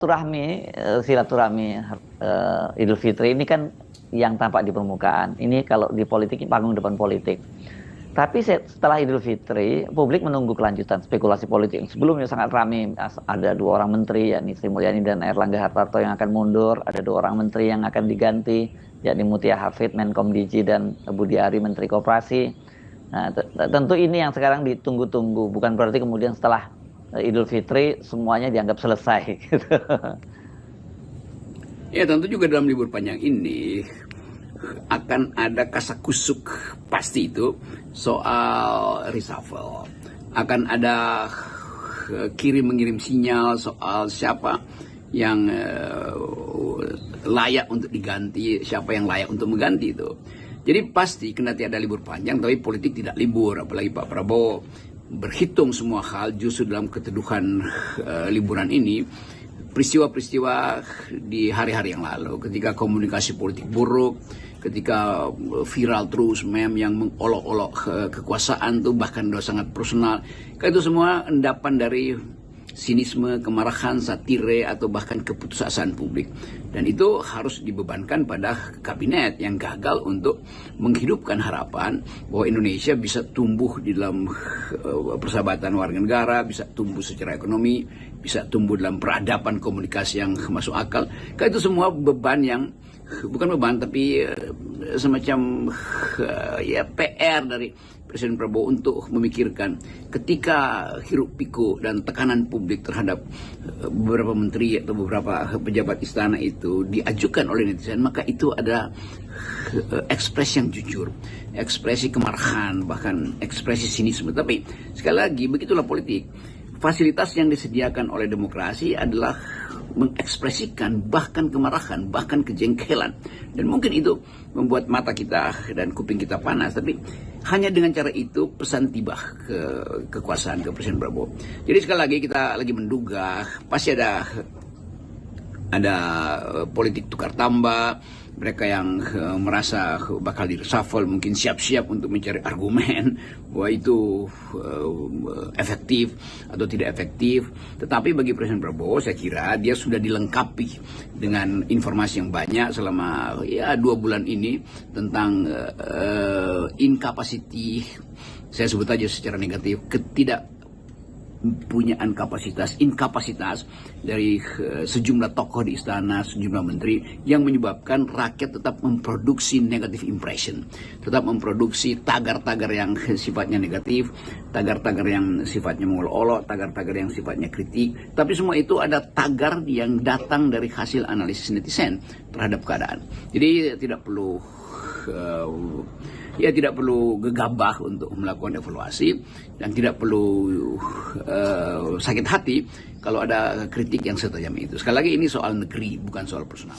silaturahmi Idul Fitri ini kan yang tampak di permukaan. Ini kalau di politik, panggung depan politik. Tapi setelah Idul Fitri, publik menunggu kelanjutan spekulasi politik. Sebelumnya sangat ramai, ada dua orang menteri, yakni Sri Mulyani dan Airlangga Hartarto yang akan mundur. Ada dua orang menteri yang akan diganti, yakni Mutia Hafid, Menkom Digi, dan Budi Ari, Menteri Koperasi. Nah, tentu ini yang sekarang ditunggu-tunggu. Bukan berarti kemudian setelah Idul Fitri semuanya dianggap selesai. Gitu. Ya, tentu juga dalam libur panjang ini akan ada kasakusuk pasti itu soal reshuffle. Akan ada kirim-mengirim sinyal soal siapa yang layak untuk diganti, siapa yang layak untuk mengganti itu. Jadi pasti kendati ada libur panjang, tapi politik tidak libur. Apalagi Pak Prabowo berhitung semua hal justru dalam keteduhan liburan ini. Peristiwa-peristiwa di hari-hari yang lalu, ketika komunikasi politik buruk, ketika viral terus meme yang mengolok-olok kekuasaan tuh bahkan udah sangat personal, itu semua endapan dari sinisme, kemarahan, satire, atau bahkan keputusasaan publik. Dan itu harus dibebankan pada kabinet yang gagal untuk menghidupkan harapan bahwa Indonesia bisa tumbuh di dalam persahabatan warga negara, bisa tumbuh secara ekonomi, bisa tumbuh dalam peradaban komunikasi yang masuk akal. Itu semua beban yang bukan beban tapi semacam ya PR dari Presiden Prabowo untuk memikirkan ketika hiruk pikuk dan tekanan publik terhadap beberapa menteri atau beberapa pejabat istana itu diajukan oleh netizen, maka itu ada ekspresi yang jujur, ekspresi kemarahan, bahkan ekspresi sinisme. Tapi sekali lagi begitulah politik. Fasilitas yang disediakan oleh demokrasi adalah mengekspresikan bahkan kemarahan, bahkan kejengkelan. Dan mungkin itu membuat mata kita dan kuping kita panas. Tapi hanya dengan cara itu pesan tiba ke kekuasaan, ke Presiden Prabowo. Jadi sekali lagi kita lagi menduga pasti ada politik tukar tambah. Mereka yang merasa bakal di-reshuffle mungkin siap-siap untuk mencari argumen bahwa itu efektif atau tidak efektif. Tetapi bagi Presiden Prabowo saya kira dia sudah dilengkapi dengan informasi yang banyak selama 2 bulan ini tentang incapacity, saya sebut aja secara negatif, ketidakpunyaan inkapasitas dari sejumlah tokoh di istana, sejumlah menteri yang menyebabkan rakyat tetap memproduksi negative impression, tetap memproduksi tagar-tagar yang sifatnya negatif, tagar-tagar yang sifatnya mengolok-olok, tagar-tagar yang sifatnya kritik. Tapi semua itu ada tagar yang datang dari hasil analisis netizen terhadap keadaan. Jadi tidak perlu gegabah untuk melakukan evaluasi dan tidak perlu sakit hati kalau ada kritik yang setajam itu. Sekali lagi ini soal negeri, bukan soal personal.